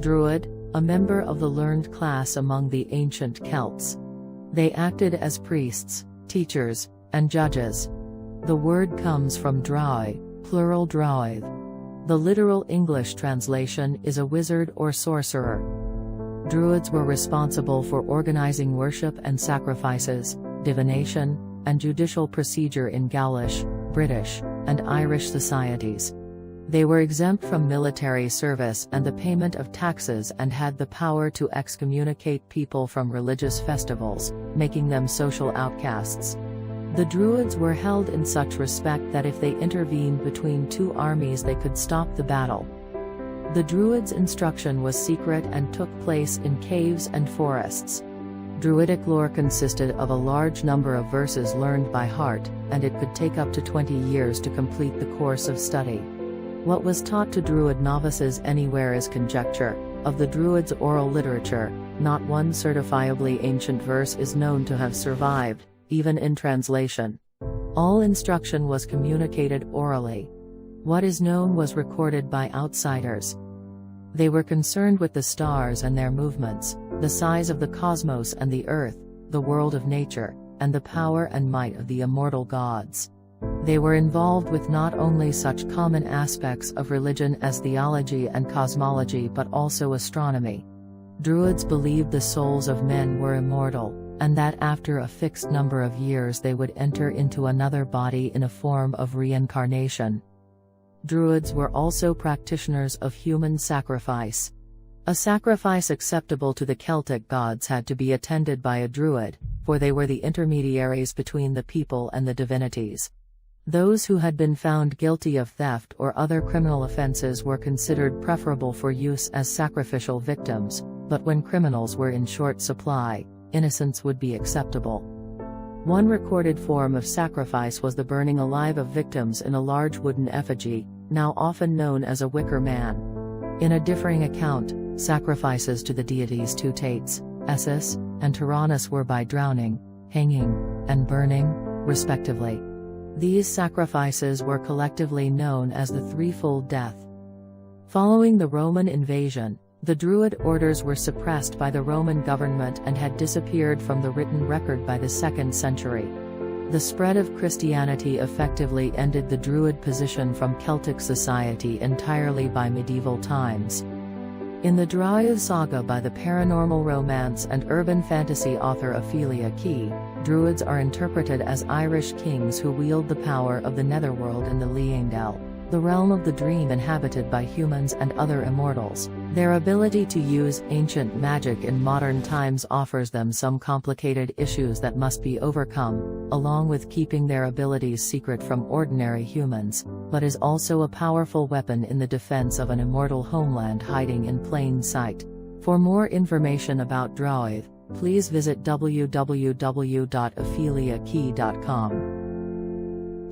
Druid, a member of the learned class among the ancient Celts. They acted as priests, teachers, and judges. The word comes from droi, plural droid. The literal English translation is a wizard or sorcerer. Druids were responsible for organizing worship and sacrifices, divination, and judicial procedure in Gaulish, British, and Irish societies. They were exempt from military service and the payment of taxes and had the power to excommunicate people from religious festivals, making them social outcasts. The Druids were held in such respect that if they intervened between two armies they could stop the battle. The Druids' instruction was secret and took place in caves and forests. Druidic lore consisted of a large number of verses learned by heart, and it could take up to 20 years to complete the course of study. What was taught to Druid novices anywhere is conjecture. Of the Druids' oral literature, not one certifiably ancient verse is known to have survived, even in translation. All instruction was communicated orally. What is known was recorded by outsiders. They were concerned with the stars and their movements, the size of the cosmos and the earth, the world of nature, and the power and might of the immortal gods. They were involved with not only such common aspects of religion as theology and cosmology but also astronomy. Druids believed the souls of men were immortal, and that after a fixed number of years they would enter into another body in a form of reincarnation. Druids were also practitioners of human sacrifice. A sacrifice acceptable to the Celtic gods had to be attended by a Druid, for they were the intermediaries between the people and the divinities. Those who had been found guilty of theft or other criminal offenses were considered preferable for use as sacrificial victims, but when criminals were in short supply, innocence would be acceptable. One recorded form of sacrifice was the burning alive of victims in a large wooden effigy, now often known as a wicker man. In a differing account, sacrifices to the deities Tutates, Essus, and Tyrannus were by drowning, hanging, and burning, respectively. These sacrifices were collectively known as the threefold death. Following the Roman invasion, the Druid orders were suppressed by the Roman government and had disappeared from the written record by the 2nd century. The spread of Christianity effectively ended the Druid position from Celtic society entirely by medieval times. In the Druid saga by the paranormal romance and urban fantasy author Ophelia, Druids are interpreted as Irish kings who wield the power of the netherworld in the Leandel, the realm of the dream inhabited by humans and other immortals. Their ability to use ancient magic in modern times offers them some complicated issues that must be overcome, along with keeping their abilities secret from ordinary humans, but is also a powerful weapon in the defense of an immortal homeland hiding in plain sight. For more information about Druid, please visit www.opheliakey.com.